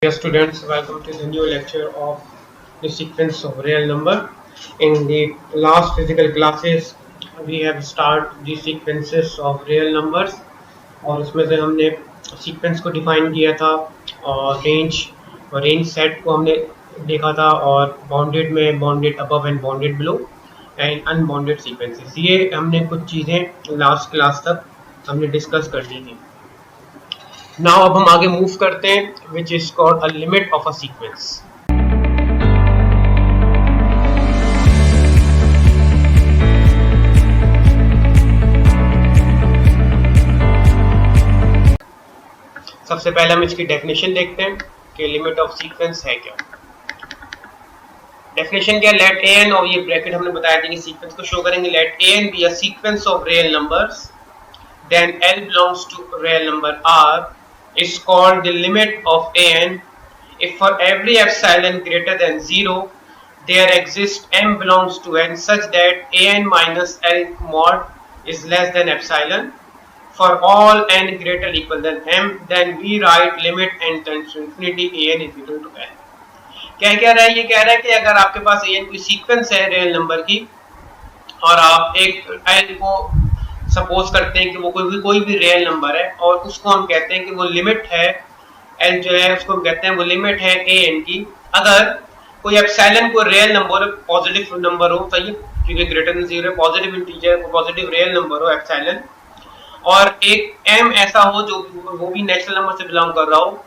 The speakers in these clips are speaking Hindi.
Dear students, welcome to the new lecture of the sequence of real number. In the last physical classes, we have started the sequences of real numbers और उसमें से हमने सीक्वेंस को डिफाइन किया था और रेंज सेट को हमने देखा था और बाउंडेड में bounded above and bounded below and unbounded sequences. ये हमने कुछ चीज़ें लास्ट क्लास तक हमने डिस्कस कर ली थी। नाउ अब हम आगे मूव करते हैं which is called a limit of a sequence. सबसे पहले हम इसकी डेफिनेशन देखते हैं कि लिमिट ऑफ सीक्वेंस है क्या। डेफिनेशन क्या, लेट ए एन, और ये ब्रैकेट हमने बताया था कि सीक्वेंस को शो करेंगे, let a n be a sequence of real numbers then l belongs to real number r is called the limit of an if for every epsilon greater than 0 there exists m belongs to n such that an minus l mod is less than epsilon. For all n greater or equal than m then we write limit n tends to infinity an is equal to n. क्या कह रहा है, ये कह रहा है कि अगर आपके पास an कोई सीक्वेंस है रियल नंबर की और आप एक l को सपोज करते हैं कि वो कोई भी रियल नंबर है और उसको हम कहते हैं कि वो लिमिट है एल जो है उसको हम कहते हैं वो लिमिट है ए एन की। अगर कोई एप्सिलॉन को रियल नंबर पॉजिटिव नंबर हो, सही, क्योंकि greater than 0 positive integer positive real number हो एप्सिलॉन, और एक एम ऐसा हो जो वो भी नेचुरल नंबर से बिलोंग कर रहा हो,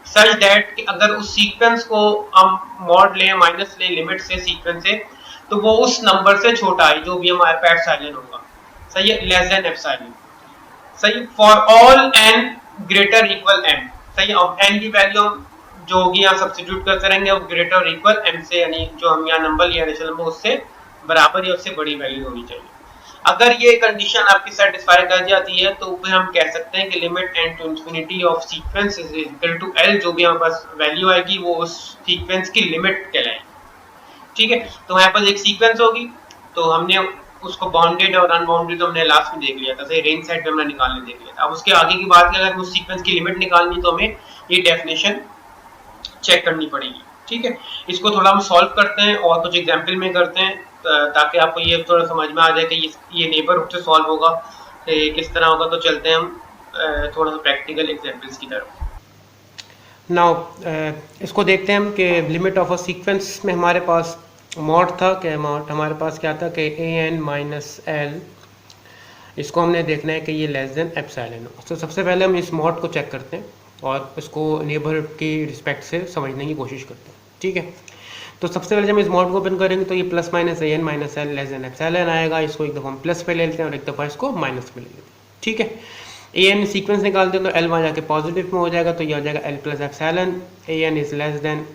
सच दैट कि अगर उस सीक्वेंस को हम मॉड लें माइनस लें लिमिट से सीक्वेंस से, तो वो उस नंबर से छोटा है जो भी हमारे पास एप्सिलॉन होगा, सही है, लेस देन एप्सिलॉन, सही। For all n greater equal m, सही। अब एन की वैल्यू जो होगी यहाँ सब्स्टिट्यूट करते रहेंगे, वो ग्रेटर इक्वल एम से, यानी जो हम यहाँ नंबर लिया नेचुरल नंबर उससे बराबर या उससे बड़ी वैल्यू होनी चाहिए। अगर ये कंडीशन आपकी सेटिस्फाई कर जाती है तो फिर हम कह सकते हैं कि limit n to infinity of sequence is equal to l, जो भी हमारे पास वैल्यू आएगी वो उस सीक्वेंस की लिमिट कहलाएगी। ठीक है, तो हमारे पास एक सीक्वेंस होगी, तो हमने उसको बाउंडेड और अनबाउंडेड तो हमने लास्ट में देख लिया था, सही, रेंज सेट पे हमने निकालने देख लिया था। अब उसके आगे की बात है, अगर उस सीक्वेंस की लिमिट निकालनी तो हमें ये डेफिनेशन चेक करनी पड़ेगी। ठीक है, इसको थोड़ा हम सॉल्व करते हैं और कुछ एग्जांपल में करते हैं ताकि आपको ये थोड़ा समझ में आ जाए कि ये नेबरहुड से सॉल्व होगा किस तरह होगा। तो चलते हैं हम थोड़ा सा प्रैक्टिकल एग्जांपल्स की तरफ। नाउ इसको देखते हैं हम कि लिमिट ऑफ अ सीक्वेंस में हमारे पास मॉड था कि मॉड हमारे पास क्या था कि ए एन माइनस एल, इसको हमने देखना है कि ये लेस देन एप्सिलॉन हो। तो सबसे पहले हम इस मॉड को चेक करते हैं और इसको नेबरहुड की रिस्पेक्ट से समझने की कोशिश करते हैं। ठीक है, तो सबसे पहले जब इस मॉड को ओपन करेंगे तो ये plus minus a n minus l less than epsilon आएगा। इसको एक दफ़ा हम प्लस पे ले लेते हैं और एक दफ़ा इसको माइनस पे ले लेते हैं। ठीक है, ए एन सीक्वेंस निकालते हैं तो एल वहाँ जाके पॉजिटिव में हो जाएगा, तो ये हो जाएगा l plus epsilon, a n is less than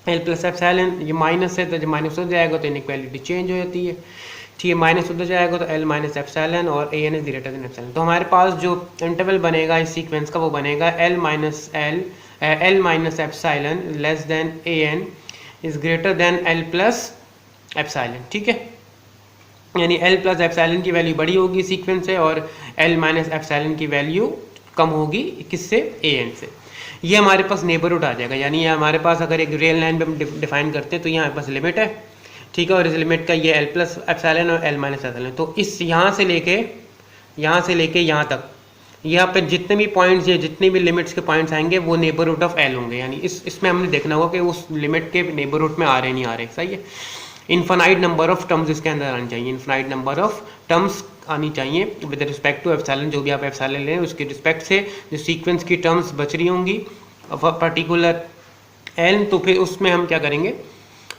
l plus epsilon. ये माइनस है तो जब माइनस हो जाएगा तो इनइक्वालिटी चेंज हो जाती है। ठीक है, माइनस उधर जाएगा तो एल माइनस एप्सिलॉन और a n is greater than epsilon. तो हमारे पास जो इंटरवल बनेगा इस सीक्वेंस का वो बनेगा l minus epsilon less than a n is greater than l plus epsilon. ठीक है, यानी एल प्लस एप्सिलॉन की वैल्यू बड़ी होगी सीक्वेंस से और एल माइनस एप्सिलॉन की वैल्यू कम होगी किससे, ए एन से। ये हमारे पास नेबरहुड आ जाएगा, यानी ये हमारे पास अगर एक रियल लाइन पे हम डिफाइन करते हैं तो यहाँ पास लिमिट है। ठीक है, और इस लिमिट का ये एल प्लस एप्सिलॉन और एल माइनस एप्सिलॉन, तो इस यहाँ से लेके यहाँ तक यहाँ पे जितने भी पॉइंट्स या जितने भी लिमिट्स के पॉइंट्स आएंगे वो नेबरहुड ऑफ एल होंगे, यानी इसमें हमने देखना होगा कि उस लिमिट के नेबरहुड में आ रहे नहीं आ रहे। सही है, इनफाइनाइट नंबर ऑफ टर्म्स इसके अंदर आनी चाहिए, इनफाइनाइट नंबर ऑफ टर्म्स आनी चाहिए विद रिस्पेक्ट टू एप्सिलॉन। जो भी आप एप्सिलॉन लें उसके रिस्पेक्ट से जो सीक्वेंस की टर्म्स बच रही होंगी पर्टिकुलर एल, तो फिर उसमें हम क्या करेंगे,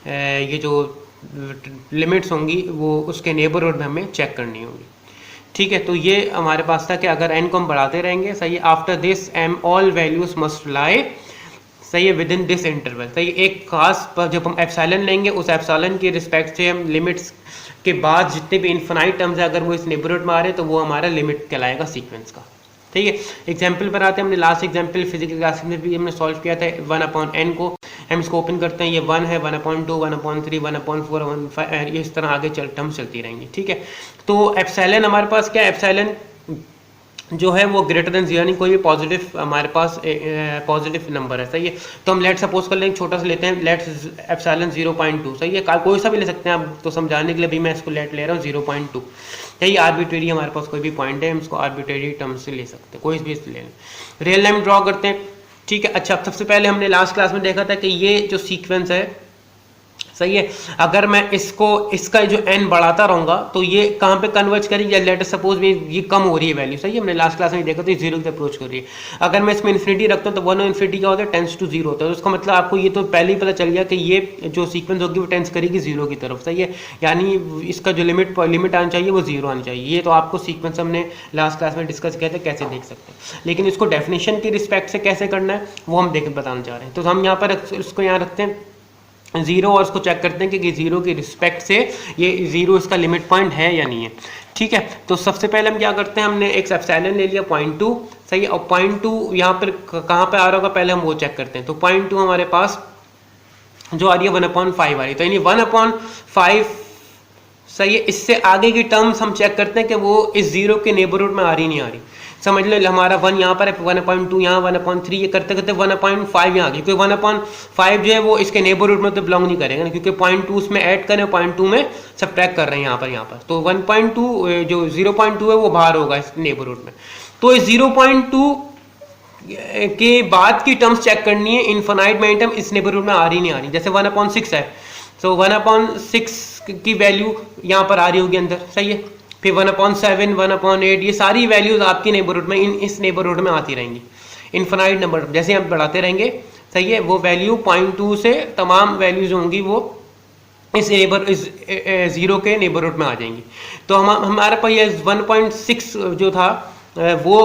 ये जो लिमिट्स होंगी वो उसके नेबरहुड में हमें चेक करनी होगी। ठीक है, तो ये हमारे पास था कि अगर एन को हम बढ़ाते रहेंगे, सही है, after this am all values must लाई, सही है, विद इन दिस इंटरवल। सही, एक खास पर जब हम एप्सिलॉन लेंगे उस एप्सिलॉन के रिस्पेक्ट से हम लिमिट्स के बाद जितने भी इनफाइनाइट टर्म्स है अगर वो इस नेबरहुड में आ रहे हैं तो वो हमारा लिमिट कहलाएगा सीक्वेंस का। ठीक है, एग्जाम्पल पर आते हैं। हमने लास्ट एग्जाम्पल फिजिकल क्लास में भी हमने सॉल्व किया था 1/n को। हम इसको ओपन करते हैं, ये 1 है, 1/2, 1/3, 1/4, 1/5, इस तरह आगे टर्म्स चलती रहेंगी। ठीक है, तो एप्सिलॉन हमारे पास क्या है, एप्सिलॉन जो है वो ग्रेटर देन 0, यानी कोई भी पॉजिटिव हमारे पास पॉजिटिव नंबर है, सही है। तो हम लेट सपोज कर लेंगे, छोटा सा लेते हैं, लेट्स एप्सिलॉन 0.2, सही है। कोई सा भी ले सकते हैं आप, तो समझाने के लिए भी मैं इसको लेट ले रहा हूँ 0.2। यही आर्बिट्रेरी हमारे पास कोई भी पॉइंट है, हम इसको आर्बिट्रेरी टर्म से ले सकते हैं, कोई भी ले लें। रियल लाइन ड्रॉ करते हैं, ठीक है। अच्छा, सबसे पहले हमने लास्ट क्लास में देखा था कि ये जो सीक्वेंस है, सही है, अगर मैं इसका जो n बढ़ाता रहूंगा तो ये कहाँ पे कन्वर्ज करेगी, लेट अस सपोज ये कम हो रही है वैल्यू, सही है, हमने लास्ट क्लास में देखा तो ये 0 की अप्रोच कर रही है। अगर मैं इसमें इन्फिनिटी रखता हूँ तो 1 इन्फिनिटी क्या होता है, टेंस टू 0 होता है। तो उसका मतलब आपको ये तो पहले ही पता चल गया कि ये जो सीक्वेंस होगी वो टेंस करेगी 0 की तरफ, सही है, यानी इसका जो लिमिट आनी चाहिए वो 0 आनी चाहिए। ये तो आपको सीक्वेंस हमने लास्ट क्लास में डिस्कस किया था कैसे देख सकते हैं, लेकिन इसको डेफिनेशन की रिस्पेक्ट से कैसे करना है वो हम बताना चाह रहे हैं। तो हम यहाँ पर इसको यहाँ रखते हैं 0 और उसको चेक करते हैं कि 0 की रिस्पेक्ट से ये 0 इसका लिमिट पॉइंट है या नहीं है, ठीक है। तो सबसे पहले हम क्या करते हैं, हमने एक एप्सिलॉन ले लिया 0.2, सही है, और 0.2 यहाँ पर कहाँ पे आ रहा होगा पहले हम वो चेक करते हैं। तो 0.2 हमारे पास जो आ रही है 1/5 आ रही है, तो यानी 1/5, सही है। इससे आगे की टर्म्स हम चेक करते हैं कि वो इस 0 के नेबरहुड में आ रही नहीं आ रही। समझ लो हमारा 1 यहाँ पर है, 1/2 यहाँ, 1/3, ये करते करते 1/5 यहाँ आ गई, क्योंकि 1/5 जो है वो इसके नेबरहुड में तो बिलोंग नहीं करेगा ना, क्योंकि 0.2 उसमें ऐड करें, 0.2 में सब्ट्रैक्ट कर रहे हैं यहाँ पर। तो 1.2 जो 0.2 है वो बाहर होगा इस नेबरहुड में। तो इस 0.2 के बाद की टर्म्स चेक करनी है, इनफाइनाइट मैनी टर्म इस नेबरहुड में आ रही नहीं आ रही। जैसे 1/6 है, तो 1/6 की वैल्यू यहाँ पर आ रही होगी अंदर, सही है। फिर 1/7, 1/8, ये सारी वैल्यूज आपकी नेबरहुड में इस नेबरहुड में आती रहेंगी। इनफाइनाइट नंबर जैसे आप बढ़ाते रहेंगे, सही है, वो वैल्यू 0.2 से तमाम वैल्यूज होंगी वो इस 0 के नेबरहुड में आ जाएंगी। तो हमारे पास ये 1.6 जो था वो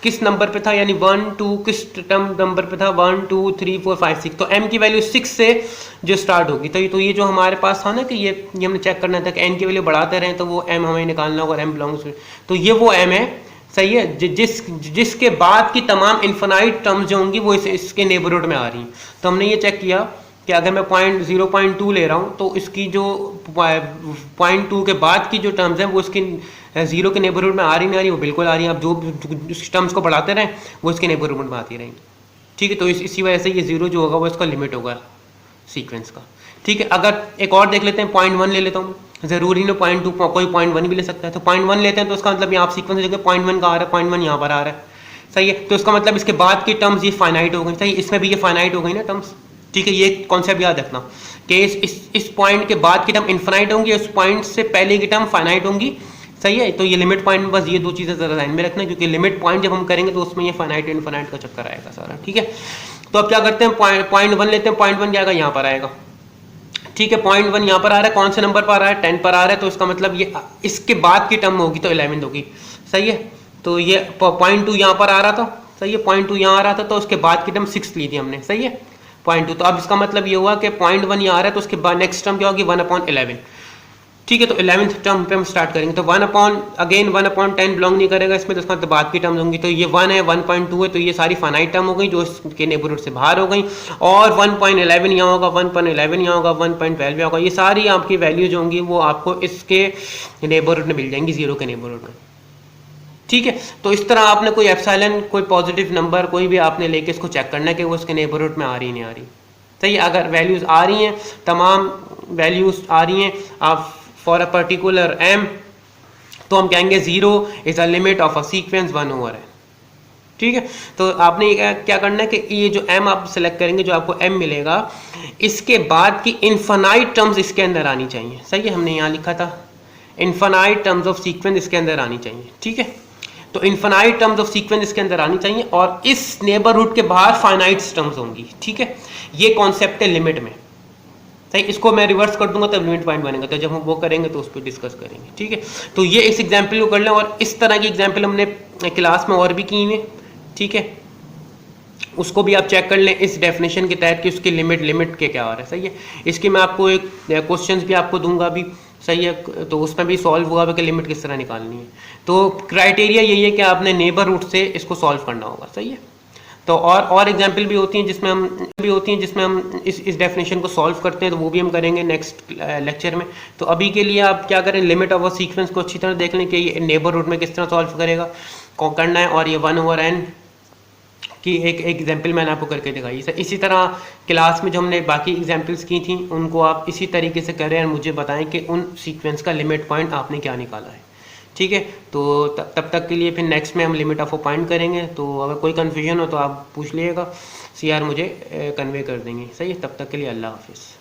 किस नंबर पे था, यानी 1 2 किस टर्म नंबर पे था, 1 2 3 4 5 6। तो m की वैल्यू 6 से जो स्टार्ट होगी, तो ये जो हमारे पास था ना कि ये हमने चेक करना था कि n की वैल्यू बढ़ाते रहें तो वो m हमें निकालना होगा, m बिलोंग्स, तो ये वो m है, सही है, जिसके बाद की तमाम इन्फिनाइट टर्म्स जो होंगी वो इसके नेबरहुड में आ रही हैं। तो हमने ये चेक किया कि अगर मैं 0.2 ले रहा हूँ तो इसकी जो 0.2 के बाद की जो टर्म्स हैं वो इसकी 0 के नेबरहुड में आ रही नहीं आ रही, वो बिल्कुल आ रही है। आप जो टर्म्स को बढ़ाते रहें वो इसके नेबरहुड में आती रहेंगी, ठीक है। तो इसी वजह से ये 0 जो होगा वो इसका लिमिट होगा सीक्वेंस का, ठीक है। अगर एक और देख लेते हैं, 0.1 ले लेता हूँ, जरूरी नहीं 0.2, कोई 0.1 भी ले सकता है। तो 0.1 लेते हैं तो उसका मतलब यहाँ आप सीक्वेंस देखिए 0.1 कहाँ आ रहा है, 0.1 यहाँ पर आ रहा है, सही है। तो इसका मतलब इसके बाद की टर्म्स ये फाइनाइट हो गई, सही, इसमें भी ये फाइनाइट हो गई ना टर्म्स, ठीक है। ये कॉन्सेप्ट याद रखना कि इस पॉइंट के बाद की टर्म इनफाइनाइट होंगी, उस पॉइंट से पहले की टर्म फाइनाइट होंगी, सही है। तो ये लिमिट पॉइंट में बस ये दो चीज़ें जरा ध्यान में रखना, क्योंकि लिमिट पॉइंट जब हम करेंगे तो उसमें ये फाइनाइट इनफाइनाइट का चक्कर आएगा सारा, ठीक है। तो अब क्या करते हैं, 0.1 लेते हैं, 0.1 क्या आएगा, यहाँ पर आएगा, ठीक है। 0.1 यहाँ पर आ रहा है, कौन से नंबर पर आ रहा है, 10 पर आ रहा है, तो इसका मतलब ये इसके बाद की टर्म होगी तो 11 होगी, सही है। तो ये 0.2 यहाँ पर आ रहा था, सही है, 0.2 यहाँ आ रहा था, तो उसके बाद की टर्म 6 ली थी हमने, सही है, 0.2। तो अब इसका मतलब ये हुआ कि 0.1 यहाँ आ रहा है, तो उसके बाद नेक्स्ट टर्म क्या होगी, 1/11, ठीक है। तो 11th टर्म पे हम स्टार्ट करेंगे। तो 1/10 बिलोंग नहीं करेगा इसमें, तो उसका मतलब बाद की टर्म होंगी। तो ये 1 है, 1.2 है, तो ये सारी फाइनाइट टर्म हो गई जो इसके नेबरहुड से बाहर हो गई। और 1.11 यहाँ होगा, 1.11 यहाँ होगा, 1.12 यहाँ होगा, ये सारी आपकी वैल्यूज होंगी वो आपको इसके नेबरहुड में मिल जाएंगी, 0 के नेबरहुड में, ठीक है। तो इस तरह आपने कोई एप्सिलॉन, कोई पॉजिटिव नंबर कोई भी आपने लेके इसको चेक करना है कि वो इसके नेबरहुड में आ रही नहीं आ रही, सही है। अगर वैल्यूज आ रही हैं, तमाम वैल्यूज आ रही हैं आप फॉर अ पर्टिकुलर m, तो हम कहेंगे 0 is a limit of a sequence 1/n, ठीक है। तो आपने क्या करना है कि ये जो m आप सेलेक्ट करेंगे, जो आपको m मिलेगा, इसके बाद की इनफाइनाइट टर्म्स इसके अंदर आनी चाहिए, सही है। हमने यहाँ लिखा था इनफाइनाइट टर्म्स ऑफ सीक्वेंस इसके अंदर आनी चाहिए, ठीक है। तो इनफाइनाइट टर्म्स ऑफ सीक्वेंस इसके अंदर आनी चाहिए और इस नेबरहुड के बाहर फाइनाइट टर्म्स होंगी, ठीक है। ये कॉन्सेप्ट है लिमिट में, सही। इसको मैं रिवर्स कर दूंगा तब लिमिट पॉइंट बनेगा, तो जब हम वो करेंगे तो उस पर डिस्कस करेंगे, ठीक है। तो ये इस एग्जाम्पल को कर लें, और इस तरह की एग्जाम्पल हमने क्लास में और भी की हुई, ठीक है। उसको भी आप चेक कर लें इस डेफिनेशन के तहत कि उसकी लिमिट के क्या आ रहा है, सही है। इसकी मैं आपको एक क्वेश्चंस भी आपको दूंगा भी, सही है, तो उसमें भी सॉल्व हुआ कि लिमिट किस तरह निकालनी है। तो क्राइटेरिया यही है कि आपने नेबरहुड से इसको सॉल्व करना होगा, सही है। तो और एग्जाम्पल भी होती हैं जिसमें हम इस डेफिनेशन को सॉल्व करते हैं, तो वो भी हम करेंगे नेक्स्ट लेक्चर में। तो अभी के लिए आप क्या करें, लिमिट ऑफ अ सीक्वेंस को अच्छी तरह देख लें कि ये नेबरहुड में किस तरह सॉल्व करेगा। करना है और ये 1/n की एक एग्जाम्पल मैंने आपको करके दिखाई। इसी तरह क्लास में जो हमने बाकी एग्जाम्पल्स की थी उनको आप इसी तरीके से करें और मुझे बताएं कि उन सीक्वेंस का लिमिट पॉइंट आपने क्या निकाला है। ठीक है, तो तब तक के लिए फिर नेक्स्ट में हम लिमिट ऑफ अ पॉइंट करेंगे। तो अगर कोई कन्फ्यूजन हो तो आप पूछ लीजिएगा, CR मुझे कन्वे कर देंगे। सही है, तब तक के लिए अल्लाह हाफिज़।